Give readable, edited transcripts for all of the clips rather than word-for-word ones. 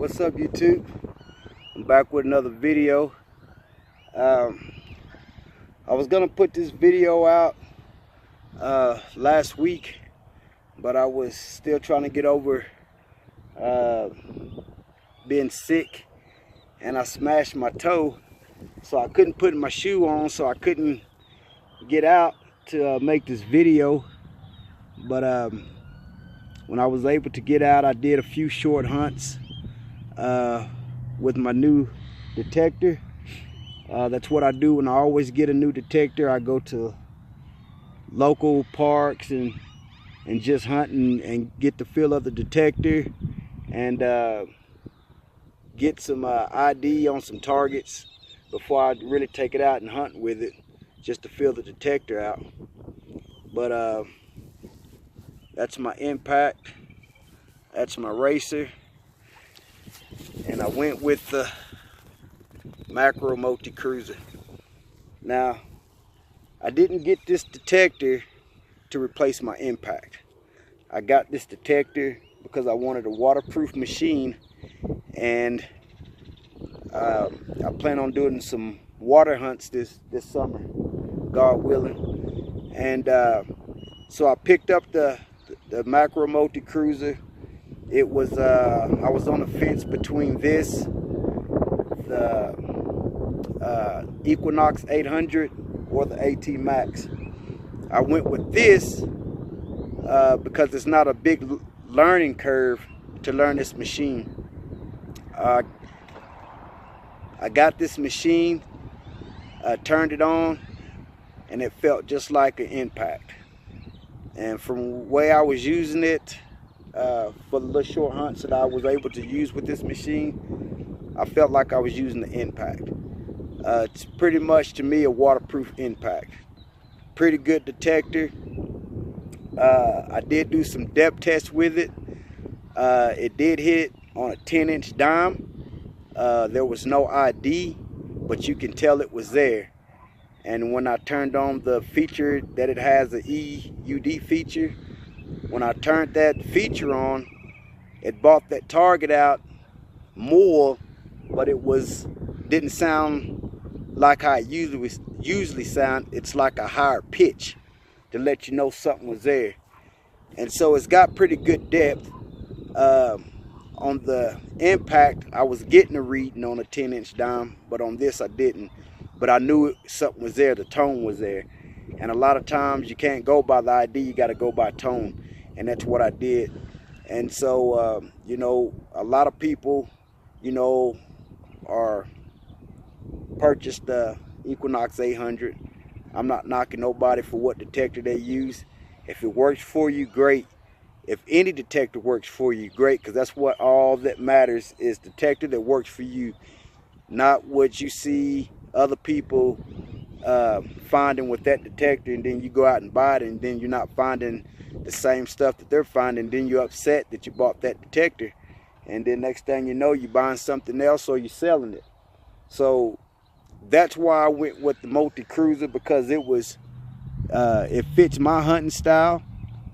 What's up, YouTube? I'm back with another video. I was gonna put this video out last week, but I was still trying to get over being sick, and I smashed my toe, so I couldn't put my shoe on, so I couldn't get out to make this video. But when I was able to get out, I did a few short hunts with my new detector. That's what I do when I always get a new detector. I go to local parks and just hunt and get the feel of the detector, and get some ID on some targets before I really take it out and hunt with it, just to feel the detector out. But that's my impact, that's my racer, and I went with the Makro Kruzer. Now, I didn't get this detector to replace my impact. I got this detector because I wanted a waterproof machine, and I plan on doing some water hunts this summer, God willing. And so I picked up the Makro Kruzer. It was I was on the fence between this, the Equinox 800, or the AT Max. I went with this because it's not a big learning curve to learn this machine. I got this machine, turned it on, and it felt just like an impact. And from the way I was using it for the little short hunts that I was able to use with this machine, I felt like I was using the impact. It's pretty much, to me, a waterproof impact. Pretty good detector. I did do some depth tests with it. It did hit on a 10-inch dime. There was no ID, but you can tell it was there. And when I turned on the feature that it has, an EUD feature, when I turned that feature on, it brought that target out more, but it didn't sound like how it usually sound. It's like a higher pitch to let you know something was there. And so it's got pretty good depth. On the impact, I was getting a reading on a 10-inch dime, but on this I didn't. But I knew something was there, the tone was there. And a lot of times you can't go by the ID, you got to go by tone. And that's what I did. And so, you know, a lot of people, you know, purchased the Equinox 800. I'm not knocking nobody for what detector they use. If it works for you, great. If any detector works for you, great, because that's what all that matters, is detector that works for you, not what you see other people finding with that detector, and then you go out and buy it, and then you're not finding the same stuff that they're finding. Then you're upset that you bought that detector, and then next thing you know, you're buying something else or you're selling it. So that's why I went with the Kruzer, because it fits my hunting style.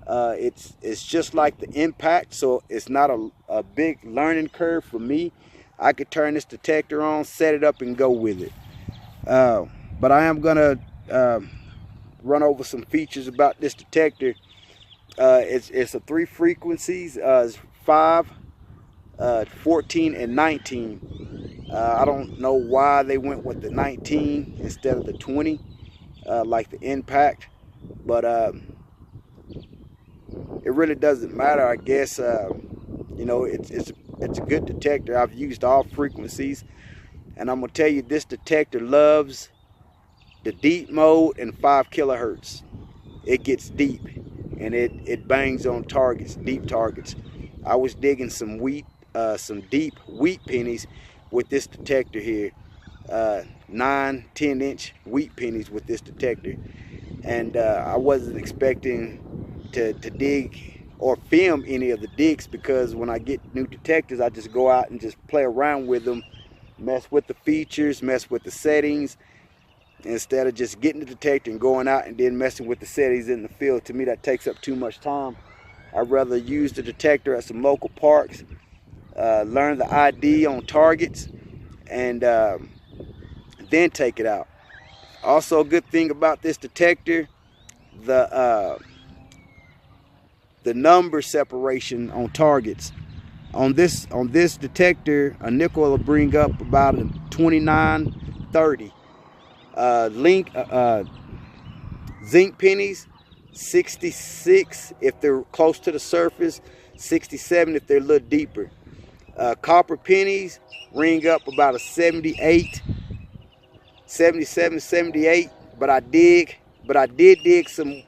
It's just like the impact, so it's not a big learning curve for me. I could turn this detector on, set it up, and go with it. But I am gonna run over some features about this detector. It's a 3 frequencies, 5, 14, and 19. I don't know why they went with the 19 instead of the 20, like the impact, but it really doesn't matter, I guess. You know, it's a good detector. I've used all frequencies, and I'm gonna tell you, this detector loves the deep mode and 5 kilohertz. It gets deep, and it bangs on targets, deep targets. I was digging some deep wheat pennies with this detector here, 9, 10-inch wheat pennies with this detector, and I wasn't expecting to dig or film any of the digs, because when I get new detectors, I just go out and just play around with them, mess with the features, mess with the settings, instead of just getting the detector and going out and then messing with the settings in the field. To me, that takes up too much time. I'd rather use the detector at some local parks learn the ID on targets, and then take it out. Also, a good thing about this detector, the number separation on targets. On this detector, a nickel will bring up about a 2930. Zinc pennies, 66 if they're close to the surface, 67 if they're a little deeper. Copper pennies ring up about a 78, 77, 78. But I did dig some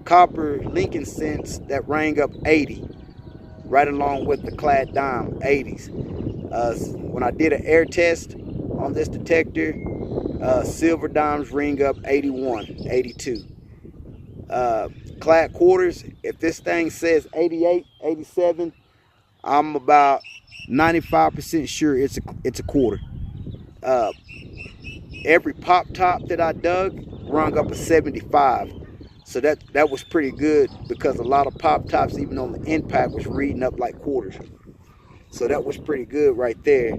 copper Lincoln cents that rang up 80, right along with the clad dime 80s. When I did an air test on this detector, silver dimes ring up 81, 82. Clad quarters, if this thing says 88, 87, I'm about 95% sure it's a quarter. Every pop top that I dug rung up a 75. So that was pretty good, because a lot of pop tops, even on the impact, was reading up like quarters. So that was pretty good right there.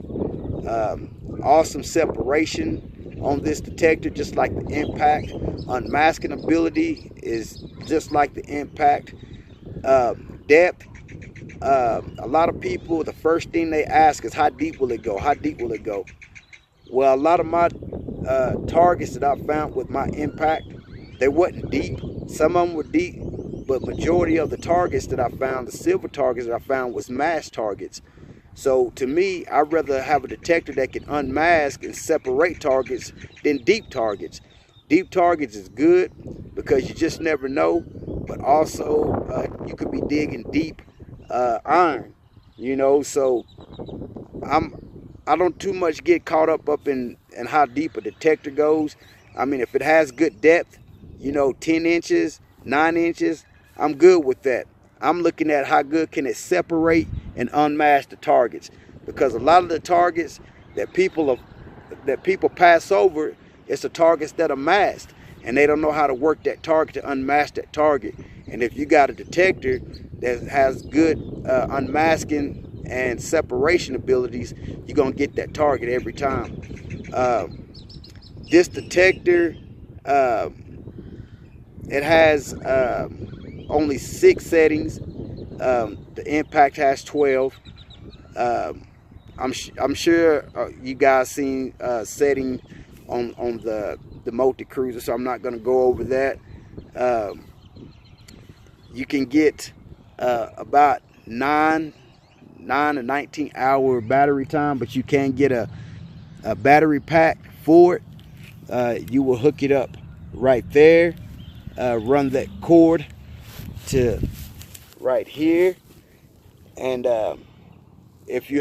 Awesome separation on this detector, just like the impact. Unmasking ability is just like the impact. Depth. A lot of people, the first thing they ask is, how deep will it go? How deep will it go? Well, a lot of my targets that I found with my impact, they wasn't deep. Some of them were deep, but majority of the targets that I found, the silver targets that I found, was masked targets. So to me, I'd rather have a detector that can unmask and separate targets than deep targets. Deep targets is good because you just never know, but also you could be digging deep iron, you know. So I don't too much get caught up in how deep a detector goes. I mean, if it has good depth, you know, 10 inches, 9 inches, I'm good with that. I'm looking at how good can it separate and unmask the targets, because a lot of the targets that people pass over, it's the targets that are masked, and they don't know how to work that target to unmask that target. And if you got a detector that has good unmasking and separation abilities, you're gonna get that target every time. This detector, it has only 6 settings. The impact has 12. I'm sure you guys seen setting on the multi Kruzer, so I'm not going to go over that. You can get about 9 to 19 hour battery time, but you can get a battery pack for it. You will hook it up right there. Run that cord to right here, and if you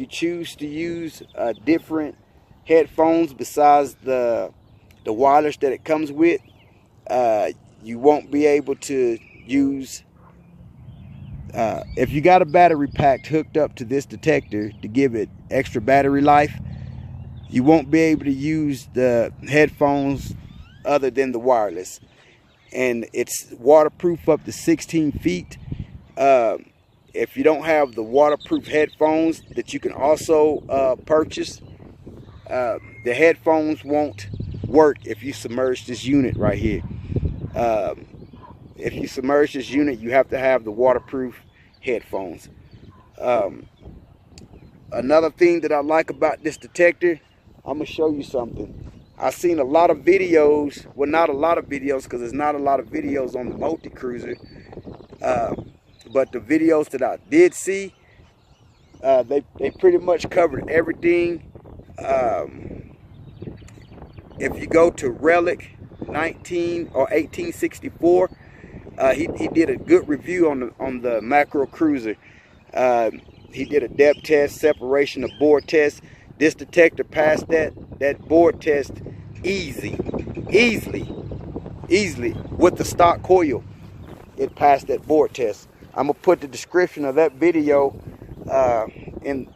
choose to use different headphones besides the wireless that it comes with, you won't be able to use, if you got a battery pack hooked up to this detector to give it extra battery life, you won't be able to use the headphones other than the wireless. And it's waterproof up to 16 feet. If you don't have the waterproof headphones that you can also purchase, the headphones won't work if you submerge this unit right here. If you submerge this unit, you have to have the waterproof headphones. Another thing that I like about this detector, I'm gonna show you something. I've seen a lot of videos, well, not a lot of videos, because there's not a lot of videos on the multi Kruzer, but the videos that I did see, they pretty much covered everything. If you go to Relic 1864, he did a good review on the Makro Kruzer. He did a depth test, separation, a bore test. This detector passed that bore test easily with the stock coil. It passed that bore test. I'm gonna put the description of that video in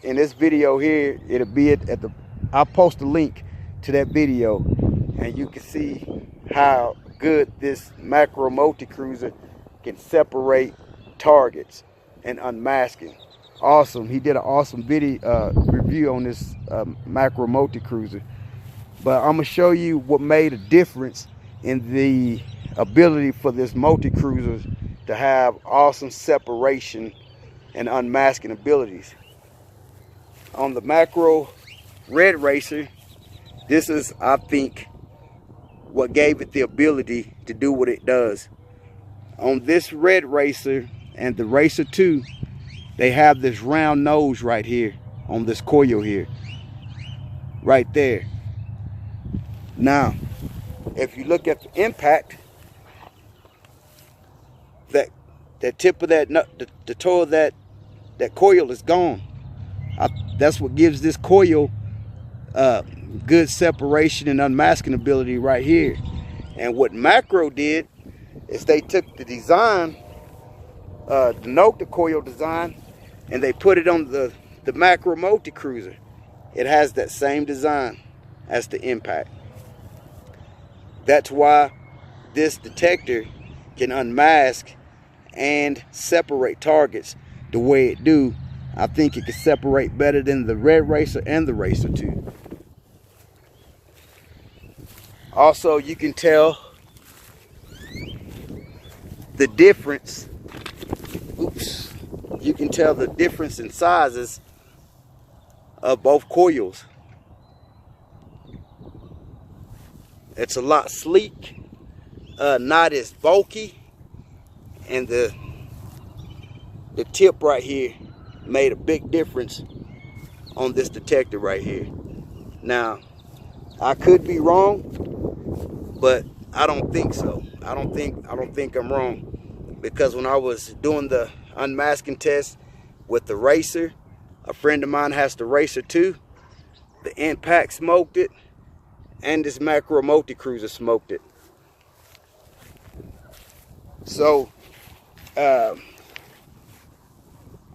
this video here. It'll be at the. I'll post a link to that video, and you can see how good this Makro multi Kruzer can separate targets. and unmasking. Awesome. He did an awesome video review on this Makro multi cruiser. But I'm gonna show you what made a difference in the ability for this multi cruiser to have awesome separation and unmasking abilities. On the Makro Red Racer, this is, I think, what gave it the ability to do what it does. On this Red Racer and the Racer 2, they have this round nose right here on this coil here, right there. Now, if you look at the impact, that tip of that nut, the toe of that coil is gone. That's what gives this coil good separation and unmasking ability right here. And what Makro did is they took the design, the Nocta coil design, and they put it on the Makro multi cruiser. It has that same design as the impact. That's why this detector can unmask and separate targets the way it do. I think it can separate better than the Red Racer and the Racer 2. Also, you can tell the difference. Oops. You can tell the difference in sizes of both coils. It's a lot sleek, not as bulky, and the tip right here made a big difference on this detector right here. Now, I could be wrong, but I don't think so. I don't think I'm wrong, because when I was doing the unmasking test with the Racer, a friend of mine has the Racer 2, the impact smoked it, and this Makro multi cruiser smoked it. So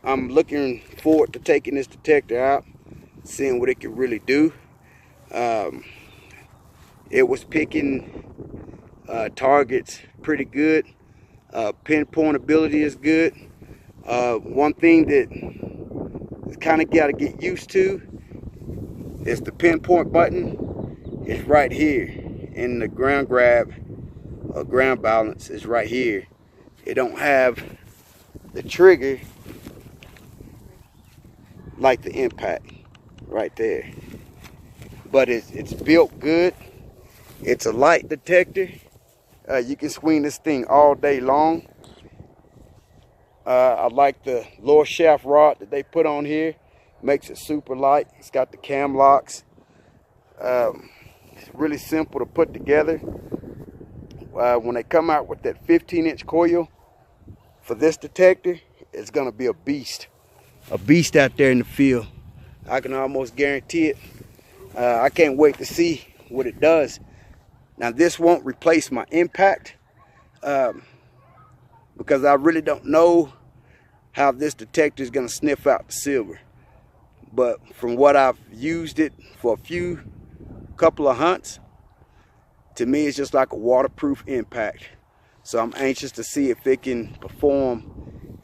I'm looking forward to taking this detector out, seeing what it can really do. It was picking targets pretty good. Pinpoint ability is good. One thing that you kind of got to get used to is the pinpoint button. It's right here, in the ground grab or ground balance is right here. It don't have the trigger like the impact right there, but it's built good. It's a light detector. You can swing this thing all day long. I like the lower shaft rod that they put on here. Makes it super light. It's got the cam locks. It's really simple to put together. When they come out with that 15-inch coil for this detector, it's gonna be a beast out there in the field. I can almost guarantee it. I can't wait to see what it does. Now, this won't replace my impact, because I really don't know how this detector is gonna sniff out the silver. But from what I've used it for a couple of hunts, to me it's just like a waterproof impact. So I'm anxious to see if it can perform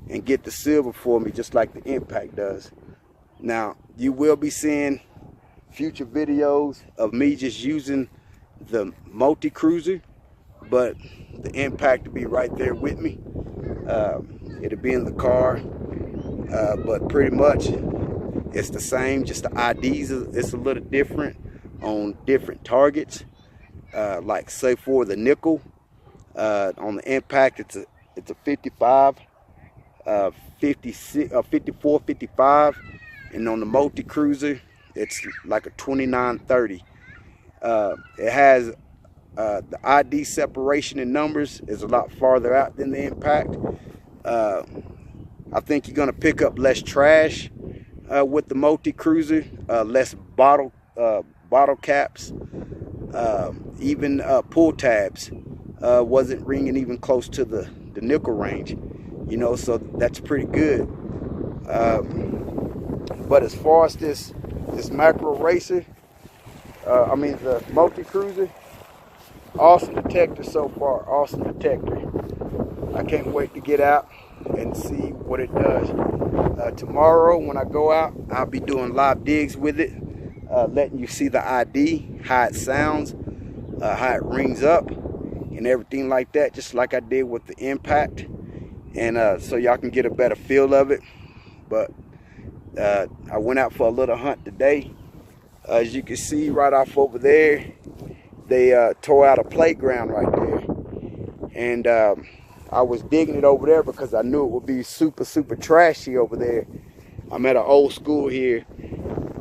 and get the silver for me just like the impact does. Now, you will be seeing future videos of me just using the multi cruiser, but the impact will be right there with me. It'll be in the car, but pretty much it's the same, just the IDs it's a little different on different targets. Like say for the nickel, on the impact it's a 55, 56, 54, 55, and on the multi cruiser it's like a 29-30. It has the ID separation in numbers is a lot farther out than the impact. I think you're gonna pick up less trash with the multi cruiser, less bottle caps, even pull tabs wasn't ringing even close to the nickel range, you know, so that's pretty good. But as far as this Makro Racer, I mean the multi cruiser, awesome detector so far, awesome detector. I can't wait to get out and see what it does. Tomorrow when I go out, I'll be doing live digs with it, letting you see the ID, how it sounds, how it rings up and everything like that, just like I did with the impact, and so y'all can get a better feel of it. But I went out for a little hunt today. As you can see right off over there, they tore out a playground right there, and I was digging it over there because I knew it would be super trashy over there. I'm at an old school here,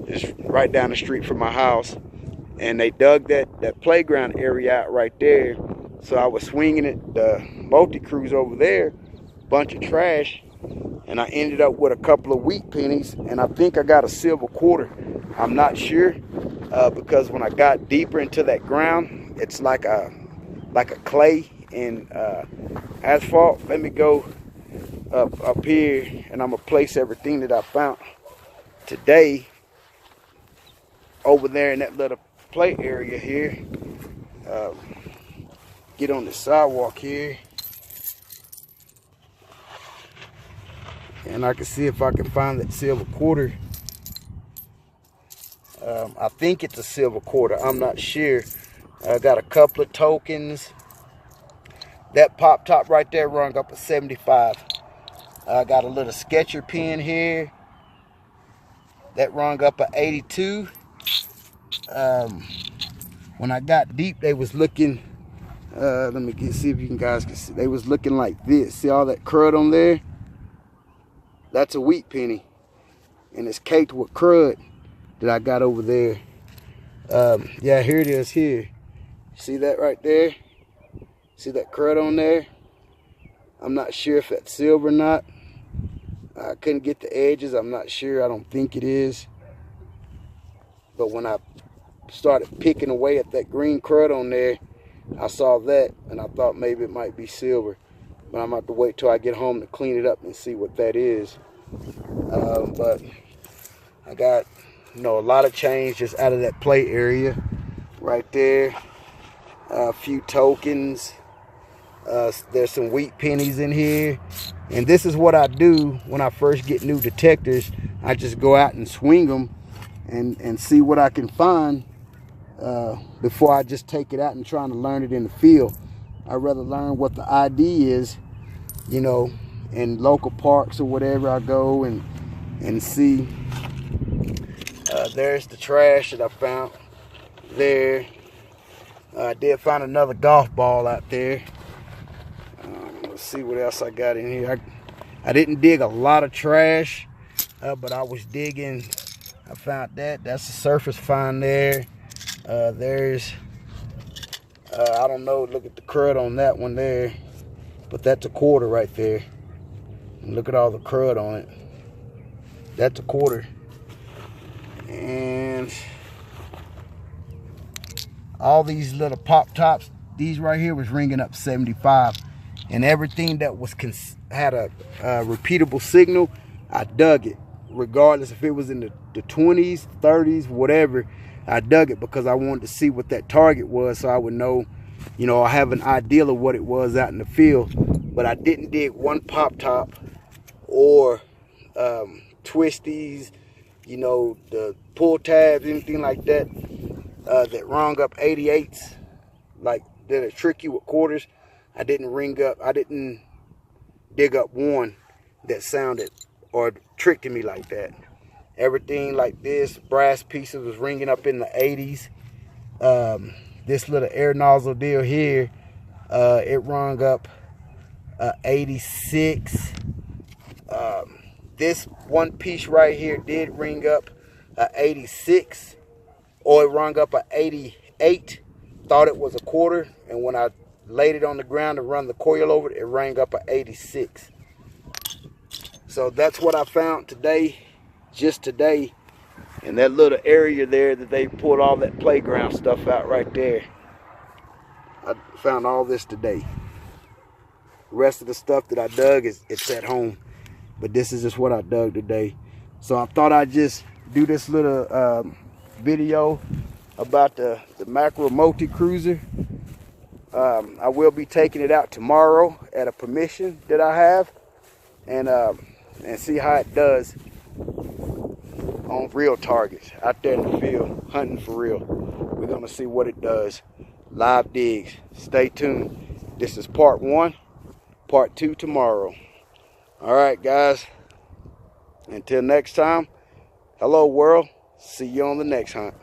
just right down the street from my house, and they dug that playground area out right there. So I was swinging it, the multi-cruise over there, bunch of trash, and I ended up with a couple of wheat pennies, and I think I got a silver quarter. I'm not sure, because when I got deeper into that ground, it's like a clay and asphalt. Let me go up here, and I'm gonna place everything that I found today over there in that little play area here. Get on the sidewalk here, and I can see if I can find that silver quarter. I think it's a silver quarter, I'm not sure. I got a couple of tokens. That pop top right there rung up a 75. I got a little sketcher pin here that rung up a 82. When I got deep, they was looking, let me see if you guys can see, they was looking like this. See all that crud on there? That's a wheat penny, and it's caked with crud that I got over there. Yeah, here it is here. See that right there? See that crud on there? I'm not sure if that's silver or not. I couldn't get the edges. I'm not sure. I don't think it is. But when I started picking away at that green crud on there, I saw that, and I thought maybe it might be silver. But I'm going to have to wait till I get home to clean it up and see what that is. But I got, a lot of change just out of that play area right there. A few tokens. There's some wheat pennies in here, and this is what I do when I first get new detectors. I just go out and swing them and see what I can find before I just take it out and trying to learn it in the field. I'd rather learn what the ID is, in local parks or whatever. I go and see. There's the trash that I found there. I did find another golf ball out there. Let's see what else I got in here. I didn't dig a lot of trash, but I was digging. I found that. That's a surface find there. There's, I don't know, look at the crud on that one there. But that's a quarter right there. And look at all the crud on it. That's a quarter. And all these little pop tops, these right here was ringing up 75. And everything that was had a repeatable signal, I dug it. Regardless if it was in the 20s, 30s, whatever, I dug it because I wanted to see what that target was, so I would know, I have an idea of what it was out in the field. But I didn't dig one pop top or twisties, the pull tabs, anything like that, that rung up 88s, like that trick you with quarters. I didn't dig up one that sounded or tricked me like that. Everything like this, brass pieces was ringing up in the 80s. This little air nozzle deal here, it rung up 86. This one piece right here did ring up 86, or it rung up 88. Thought it was a quarter, and when I laid it on the ground to run the coil over it, it rang up 86. So that's what I found today, just today, in that little area there that they pulled all that playground stuff out right there. I found all this today. The rest of the stuff that I dug it's at home, but this is just what I dug today. So I thought I'd just do this little video about the Makro multi-cruiser. I will be taking it out tomorrow at a permission that I have. and see how it does on real targets out there in the field, hunting for real. We're gonna see what it does. Live digs. Stay tuned. This is part 1, part 2 tomorrow. All right, guys. Until next time, hello world. See you on the next hunt.